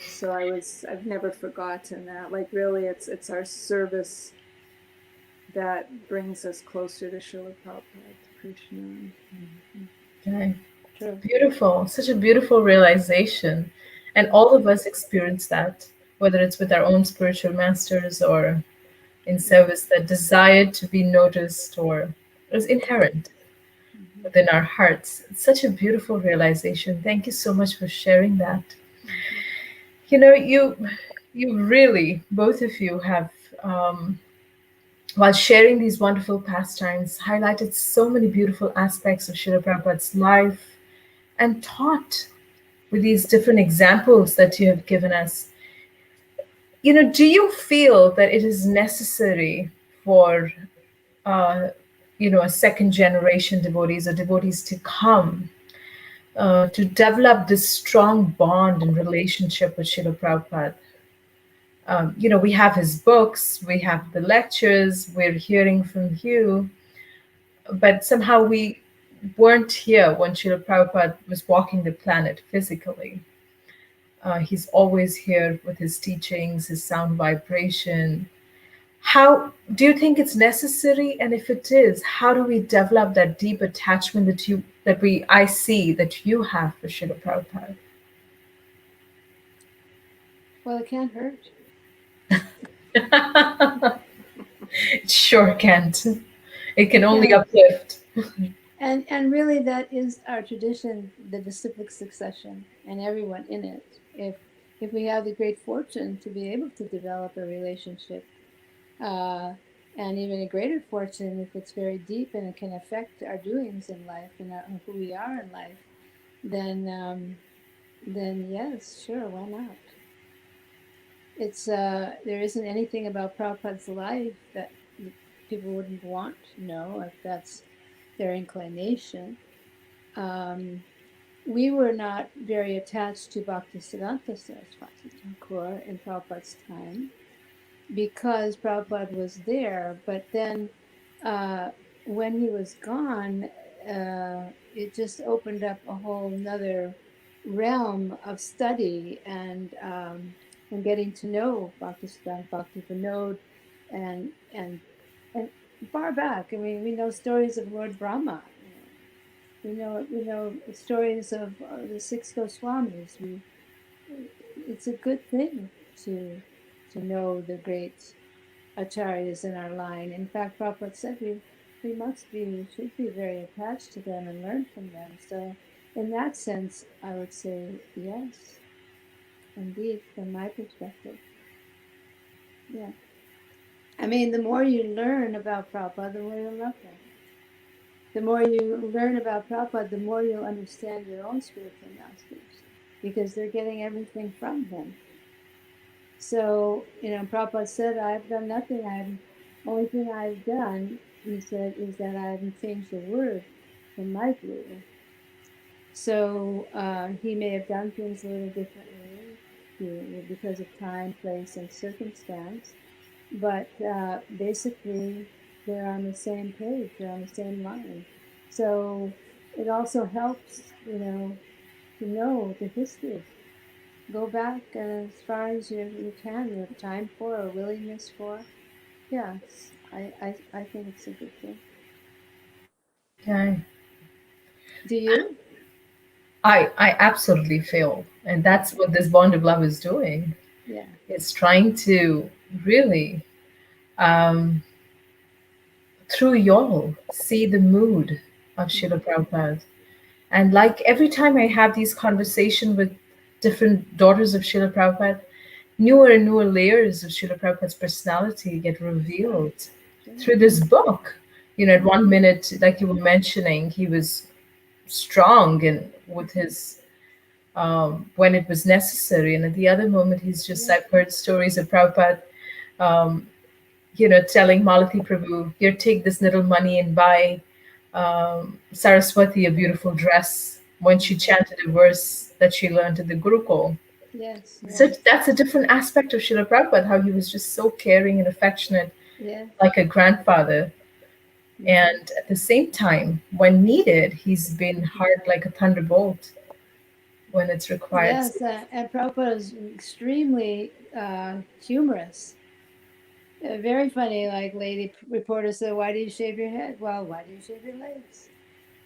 So I've never forgotten that. Like, really, it's our service that brings us closer to Srila Prabhupada, to Krishna. Okay. True. Beautiful. Such a beautiful realization. And all of us experience that, whether it's with our own spiritual masters or in service, that desire to be noticed or is inherent within our hearts. It's such a beautiful realization. Thank you so much for sharing that. You really, both of you have, while sharing these wonderful pastimes, highlighted so many beautiful aspects of Srila Prabhupada's life and taught with these different examples that you have given us. Do you feel that it is necessary for, uh, a second generation devotees or devotees to come to develop this strong bond and relationship with Srila Prabhupada? We have his books, we have the lectures, we're hearing from you, but somehow we weren't here when Srila Prabhupada was walking the planet physically. He's always here with his teachings, his sound vibration. How do you think it's necessary? And if it is, how do we develop that deep attachment I see that you have for Srila Prabhupada? Well, it can't hurt. It sure can't. It can It only can't. uplift. And really, that is our tradition, the disciplic succession, and everyone in it. If we have the great fortune to be able to develop a relationship, and even a greater fortune if it's very deep and it can affect our doings in life and who we are in life, then yes, sure, why not? It's there isn't anything about Prabhupada's life that people wouldn't want to know if that's their inclination. We were not very attached to Bhaktisiddhanta Saraswati Thakur in Prabhupada's time because Prabhupada was there. But then when he was gone, it just opened up a whole nother realm of study and getting to know Bhaktisiddhanta, Bhakti Vinod, and far back. I mean, we know stories of Lord Brahma. We know stories of the six Goswamis. It's a good thing to know the great acharyas in our line. In fact, Prabhupada said we should be very attached to them and learn from them. So, in that sense, I would say yes, indeed, from my perspective. Yeah. I mean, the more you learn about Prabhupada, the more you love him. The more you learn about Prabhupada, the more you'll understand your own spiritual masters, because they're getting everything from him. So, Prabhupada said, I've done nothing. Only thing I've done, he said, is that I haven't changed a word from my guru. So he may have done things a little differently because of time, place, and circumstance. But basically, they're on the same page, they're on the same line. So it also helps, to know the history. Go back as far as you can, you have time for or willingness for. Yes, I think it's a good thing. Okay. Do you? I absolutely feel, and that's what this bond of love is doing. Yeah. It's trying to really, um, through y'all, see the mood of Srila Prabhupada. And like every time I have these conversations with different daughters of Srila Prabhupada, newer and newer layers of Srila Prabhupada's personality get revealed Yeah. through this book. At one minute, like you were mentioning, he was strong and with his when it was necessary, and at the other moment, he's just Yeah. I've heard stories of Prabhupada, um, telling Malathi Prabhu, "Here, take this little money and buy Saraswati a beautiful dress." When she chanted a verse that she learned at the Gurukul. Yes. So Yes. that's a different aspect of Srila Prabhupada, how he was just so caring and affectionate, Yes. like a grandfather. Mm-hmm. And at the same time, when needed, he's been hard like a thunderbolt when it's required. So, Yes, and Prabhupada is extremely humorous. Very funny. Like lady reporter said, "Why do you shave your head?" Well, why do you shave your legs?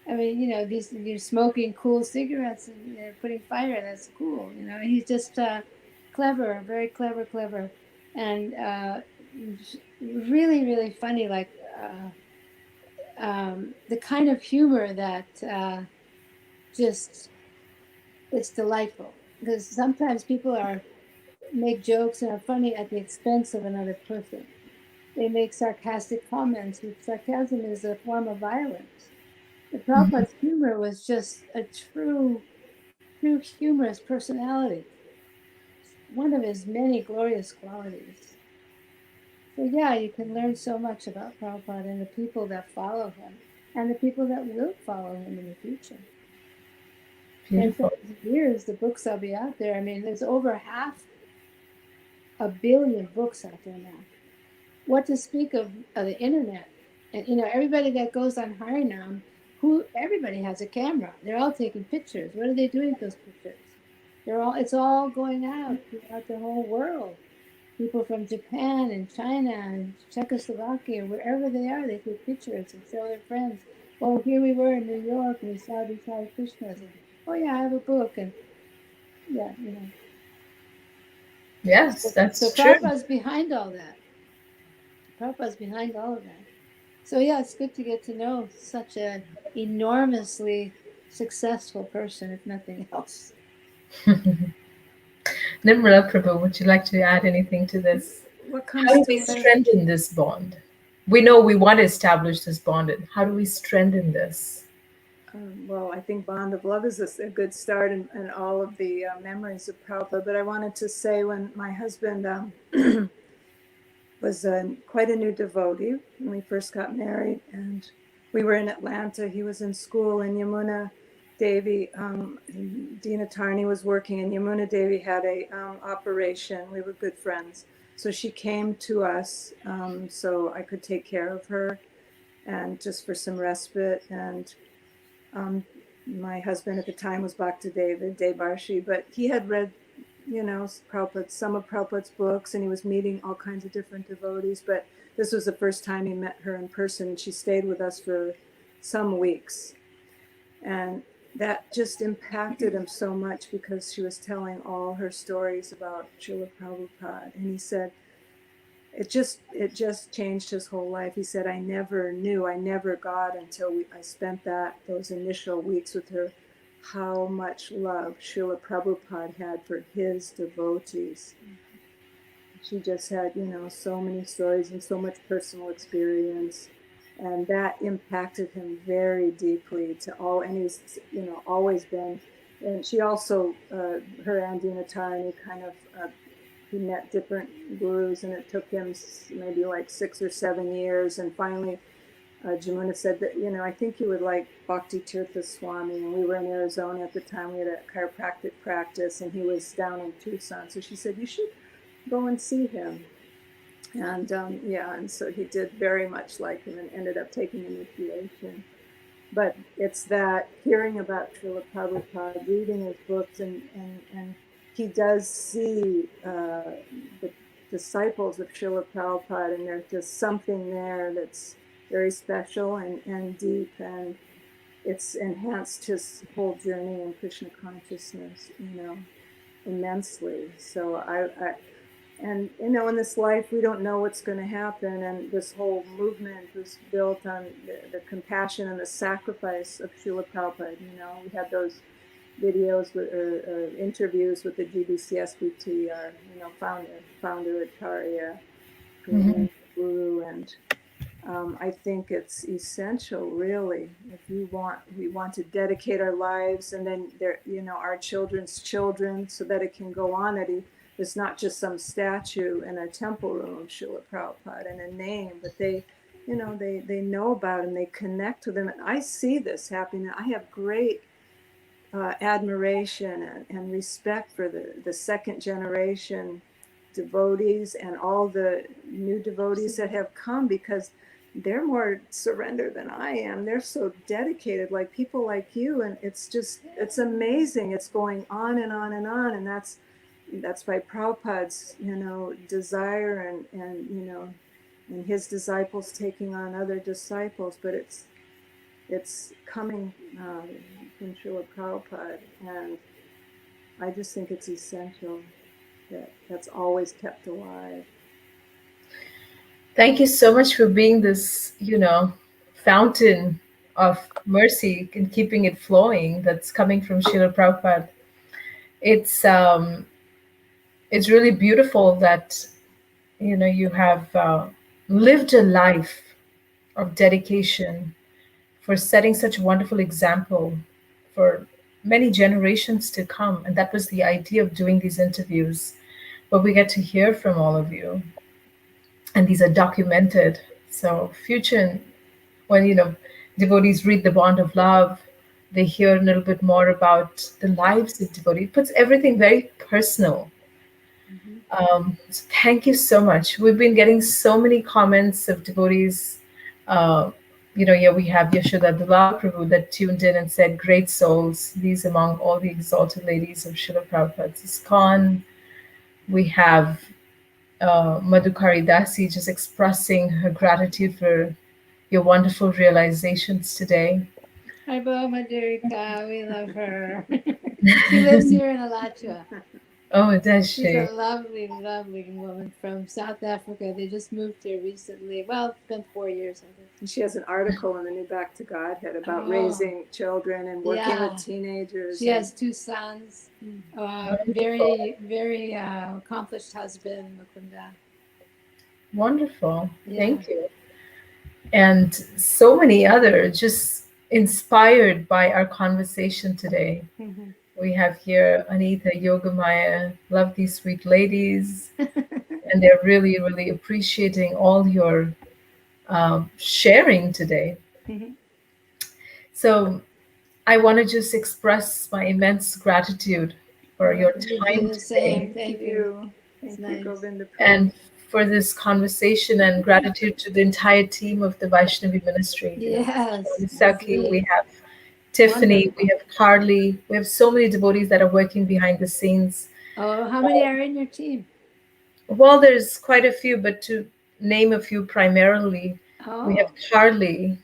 I mean, these you're smoking cool cigarettes and putting fire. That's cool. He's just clever, very clever, clever, and really, really funny. Like the kind of humor that just it's delightful because sometimes people are make jokes and are funny at the expense of another person. They make sarcastic comments, which sarcasm is a form of violence. The Prabhupada's humor was just a true humorous personality, one of his many glorious qualities. So yeah, you can learn so much about Prabhupada and the people that follow him and the people that will follow him in the future. And for beautiful. years, the books will be out there. I mean, there's over 500 million books out there now. What to speak of the internet? And everybody that goes on Harinam, everybody has a camera. They're all taking pictures. What are they doing with those pictures? It's all going out throughout the whole world. People from Japan and China and Czechoslovakia, wherever they are, they take pictures and show their friends. Oh, here we were in New York and we saw these Hare Krishnas. And, oh yeah, I have a book. And yeah, Yes, So that's true. Prabhupada's behind all that. Prabhupada's behind all of that. So yeah, it's good to get to know such an enormously successful person, if nothing else. Nirmala Prabhu, would you like to add anything to this? What How comes do to we mind? strengthen this bond? We know we want to establish this bond, and how do we strengthen this? Well, I think Bond of Love is a good start in all of the memories of Prabhupada. But I wanted to say when my husband was quite a new devotee when we first got married, and we were in Atlanta. He was in school, and Yamuna Devi, Dina Tarni was working, and Yamuna Devi had a operation. We were good friends. So she came to us so I could take care of her and just for some respite. And my husband at the time was Bhakti David Debarshi, but he had read, some of Prabhupada's books, and he was meeting all kinds of different devotees. But this was the first time he met her in person, and she stayed with us for some weeks. And that just impacted him so much because she was telling all her stories about Srila Prabhupada. And he said, it just changed his whole life. He said, I never got until I spent those initial weeks with her, how much love Srila Prabhupada had for his devotees. She just had, so many stories and so much personal experience. And that impacted him very deeply and he's, always been. And she also, her and Dina Tarani kind of, he met different gurus, and it took him maybe like 6 or 7 years. And finally, Jamuna said that, I think you would like Bhakti Tirtha Swami. And we were in Arizona at the time. We had a chiropractic practice, and he was down in Tucson. So she said, you should go and see him. And and so he did very much like him and ended up taking initiation. But it's that hearing about Srila Prabhupada, reading his books, and he does see the disciples of Srila Prabhupada, and there's just something there that's very special and deep, and it's enhanced his whole journey in Krishna consciousness, immensely. So and in this life, we don't know what's going to happen. And this whole movement was built on the compassion and the sacrifice of Srila Prabhupada. We had those videos or interviews with the GBCSBT, our founder Acharya, Mhm. Guru, and I think it's essential, really, if we want to dedicate our lives, and then our children's children, so that it can go on. That there's not just some statue in a temple room of Srila Prabhupada and a name, but they know about him, they connect to them, and I see this happening. I have great admiration and respect for the second generation devotees and all the new devotees that have come, because they're more surrendered than I am. They're so dedicated, like people like you, and it's amazing. It's going on and on and on, and that's by Prabhupada's desire, and his disciples taking on other disciples. But it's coming from Srila Prabhupada, and I just think it's essential that's always kept alive. Thank you so much for being this, fountain of mercy and keeping it flowing that's coming from Srila Prabhupada. It's um, it's really beautiful that you have lived a life of dedication for setting such a wonderful example for many generations to come. And that was the idea of doing these interviews, where we get to hear from all of you, and these are documented. So future, when devotees read the Bond of Love, they hear a little bit more about the lives of devotees. It puts everything very personal. Mm-hmm. So thank you so much. We've been getting so many comments of devotees. Uh, we have Yashoda Dalal Prabhu that tuned in and said, "Great souls, these among all the exalted ladies of Srila Prabhupada's ISKCON." We have Madhukari Dasi just expressing her gratitude for your wonderful realizations today. Hi, Bo Madhurika. We love her. She lives here in Alachua. Oh, does She's she? a lovely, lovely woman from South Africa. They just moved here recently. Well, it's been 4 years, I think. And she has an article in the new Back to Godhead about Oh. raising children and working Yeah. with teenagers. She has 2 sons. Very, very accomplished husband, Mukunda. Wonderful. Yeah. Thank you. And so many other, just inspired by our conversation today. Mm-hmm. We have here Anita, Yogamaya, love these sweet ladies, and they're really, really appreciating all your sharing today. Mm-hmm. So I want to just express my immense gratitude for your You time do the same. today, Thank you. Thank It's you, nice. Govinda Prabhu. and for this conversation, and gratitude to the entire team of the Vaishnavi ministry. Yes. Saki, Sweet. we have Tiffany, Wonderful. we have Carly, we have so many devotees that are working behind the scenes. Oh, how many are in your team? Well, there's quite a few, but to name a few primarily, we have Oh. Carly.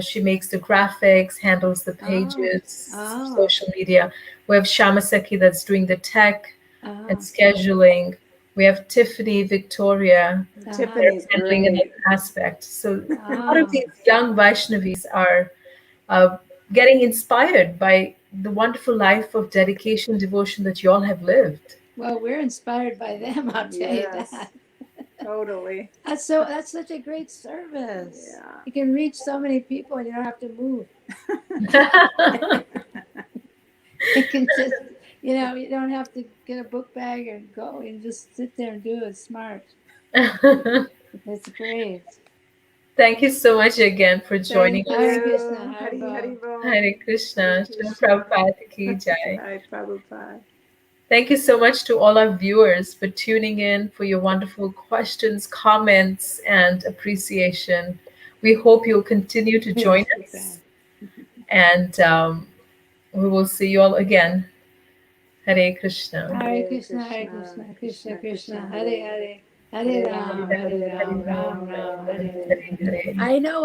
She makes the graphics, handles the Oh. pages, Oh. social media. We have Shamasaki that's doing the tech and Oh. scheduling. We have Tiffany, Victoria, Tiffany's handling great. another aspect. So a lot of Oh. these young Vaishnavis are uh, getting inspired by the wonderful life of dedication, devotion that you all have lived. Well, we're inspired by them, I'll tell you Yes, that. totally. That's such a great service. Yeah. You can reach so many people and you don't have to move. You can just, you don't have to get a book bag and go. You just sit there and do it. Smart. It's great. Thank you so much again for joining Thank us. Hare you. Krishna, Hare Hari Hari Bol. Bol. Hare Hare Krishna. Srila Krishna. Prabhupada ki jai. Jai Prabhupada. Thank you so much to all our viewers for tuning in, for your wonderful questions, comments, and appreciation. We hope you'll continue to join Yes, we us, can. and we will see you all again. Hare Krishna. Hare Hare Krishna, Hare Krishna, Krishna, Krishna Krishna Krishna, Krishna, Hare Hare Hare, Hare Hare Hare Ram, Ram, Hare Hare Hare, Ram, Ram, Hare Ram Ram Ram, Ram, Ram, Hare Hare Hare Hare. Hare, Hare. Hare Hare. I know